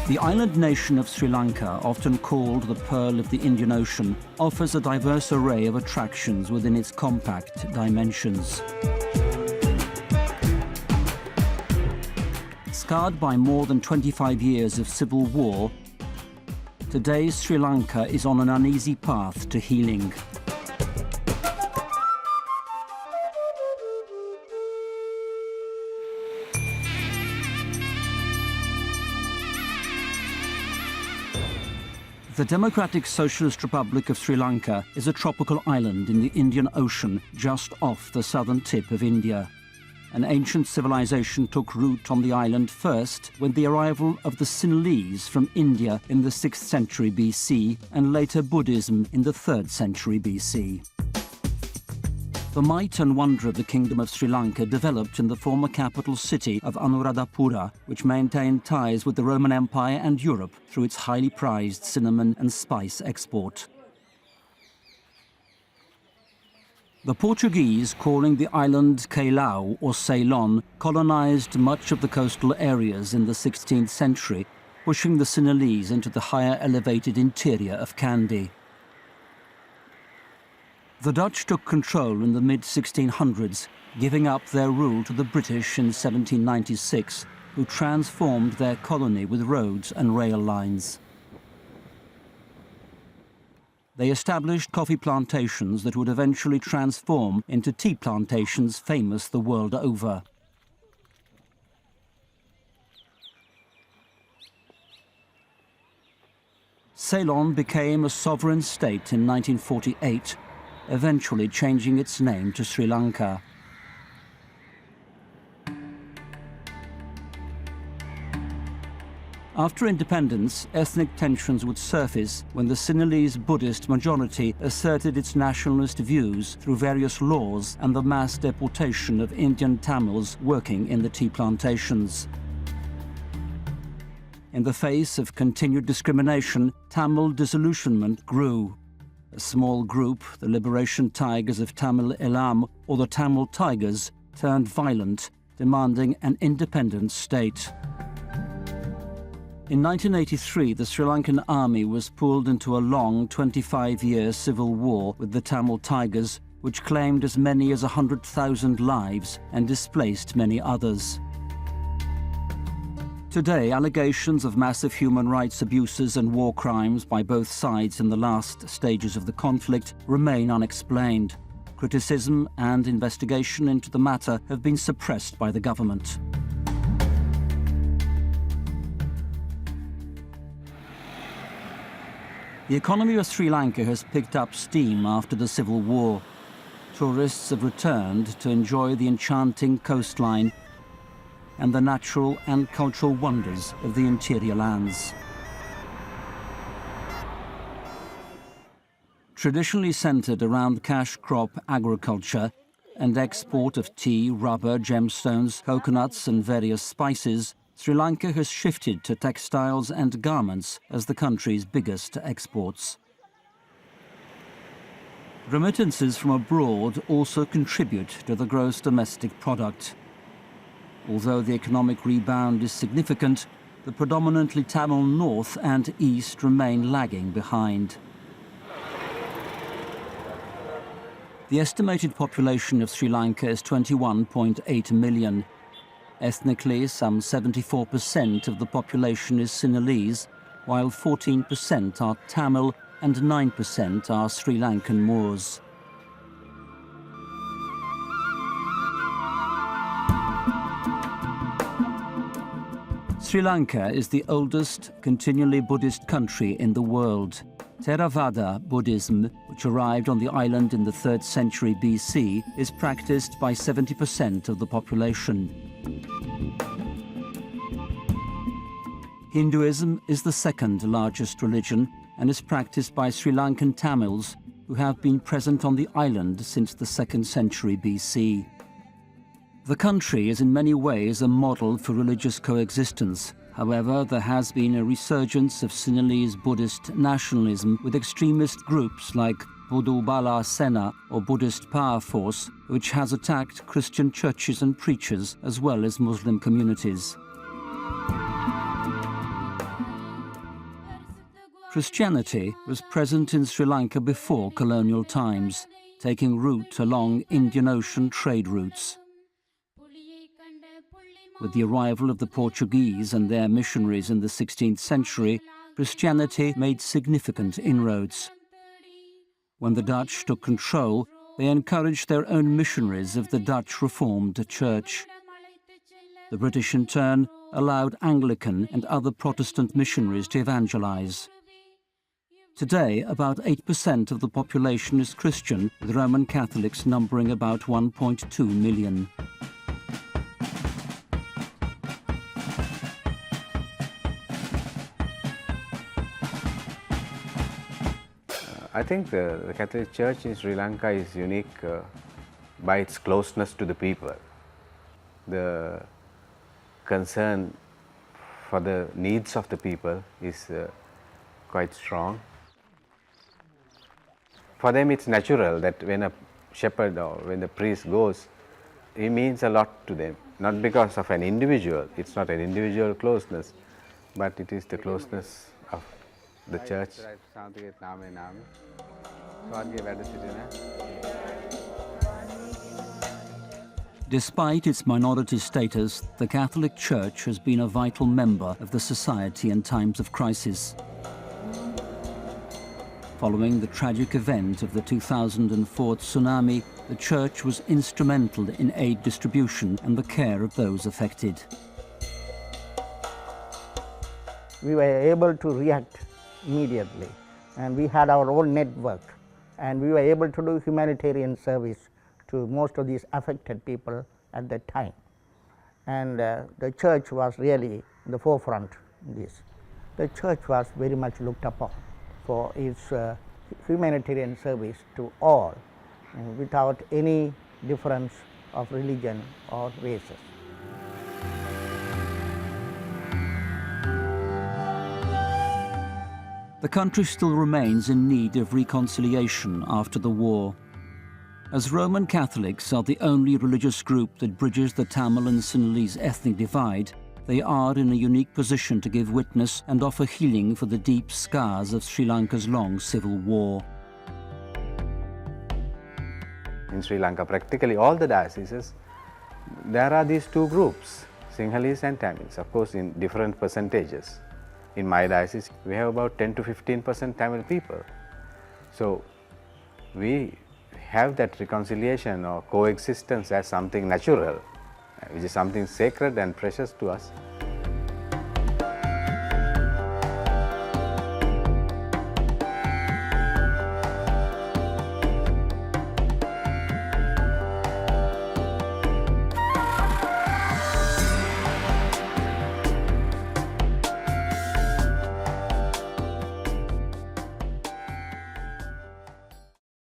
The island nation of Sri Lanka, often called the Pearl of the Indian Ocean, offers a diverse array of attractions within its compact dimensions. Scarred by more than 25 years of civil war, today Sri Lanka is on an uneasy path to healing. The Democratic Socialist Republic of Sri Lanka is a tropical island in the Indian Ocean just off the southern tip of India. An ancient civilization took root on the island first with the arrival of the Sinhalese from India in the 6th century BC and later Buddhism in the 3rd century BC. The might and wonder of the Kingdom of Sri Lanka developed in the former capital city of Anuradhapura, which maintained ties with the Roman Empire and Europe through its highly prized cinnamon and spice export. The Portuguese, calling the island Callao or Ceylon, colonized much of the coastal areas in the 16th century, pushing the Sinhalese into the higher elevated interior of Kandy. The Dutch took control in the mid-1600s, giving up their rule to the British in 1796, who transformed their colony with roads and rail lines. They established coffee plantations that would eventually transform into tea plantations famous the world over. Ceylon became a sovereign state in 1948, eventually changing its name to Sri Lanka. After independence, ethnic tensions would surface when the Sinhalese Buddhist majority asserted its nationalist views through various laws and the mass deportation of Indian Tamils working in the tea plantations. In the face of continued discrimination, Tamil disillusionment grew. A small group, the Liberation Tigers of Tamil Eelam, or the Tamil Tigers, turned violent, demanding an independent state. In 1983, the Sri Lankan army was pulled into a long 25-year civil war with the Tamil Tigers, which claimed as many as 100,000 lives and displaced many others. Today, allegations of massive human rights abuses and war crimes by both sides in the last stages of the conflict remain unexplained. Criticism and investigation into the matter have been suppressed by the government. The economy of Sri Lanka has picked up steam after the civil war. Tourists have returned to enjoy the enchanting coastline and the natural and cultural wonders of the interior lands. Traditionally centered around cash crop agriculture and export of tea, rubber, gemstones, coconuts and various spices, Sri Lanka has shifted to textiles and garments as the country's biggest exports. Remittances from abroad also contribute to the gross domestic product. Although the economic rebound is significant, the predominantly Tamil north and east remain lagging behind. The estimated population of Sri Lanka is 21.8 million. Ethnically, some 74% of the population is Sinhalese, while 14% are Tamil and 9% are Sri Lankan Moors. Sri Lanka is the oldest continually Buddhist country in the world. Theravada Buddhism, which arrived on the island in the 3rd century BC, is practiced by 70% of the population. Hinduism is the second largest religion and is practiced by Sri Lankan Tamils, who have been present on the island since the 2nd century BC. The country is in many ways a model for religious coexistence. However, there has been a resurgence of Sinhalese Buddhist nationalism with extremist groups like Buddhu Bala Sena or Buddhist Power Force, which has attacked Christian churches and preachers as well as Muslim communities. Christianity was present in Sri Lanka before colonial times, taking root along Indian Ocean trade routes. With the arrival of the Portuguese and their missionaries in the 16th century, Christianity made significant inroads. When the Dutch took control, they encouraged their own missionaries of the Dutch Reformed Church. The British, in turn, allowed Anglican and other Protestant missionaries to evangelize. Today, about 8% of the population is Christian, with Roman Catholics numbering about 1.2 million. I think the Catholic Church in Sri Lanka is unique by its closeness to the people. The concern for the needs of the people is quite strong. For them it's natural that when a shepherd or when the priest goes, he means a lot to them, not because of an individual, it's not an individual closeness, but it is the closeness of the church. Despite its minority status, the Catholic Church has been a vital member of the society in times of crisis. Following the tragic event of the 2004 tsunami, the Church was instrumental in aid distribution and the care of those affected. We were able to react immediately, and we had our own network, and we were able to do humanitarian service to most of these affected people at that time. And the church was really in the forefront in this. The church was very much looked upon for its humanitarian service to all, without any difference of religion or races. The country still remains in need of reconciliation after the war. As Roman Catholics are the only religious group that bridges the Tamil and Sinhalese ethnic divide, they are in a unique position to give witness and offer healing for the deep scars of Sri Lanka's long civil war. In Sri Lanka, practically all the dioceses, there are these two groups, Sinhalese and Tamils, of course in different percentages. In my diocese, we have about 10 to 15% Tamil people. So we have that reconciliation or coexistence as something natural, which is something sacred and precious to us.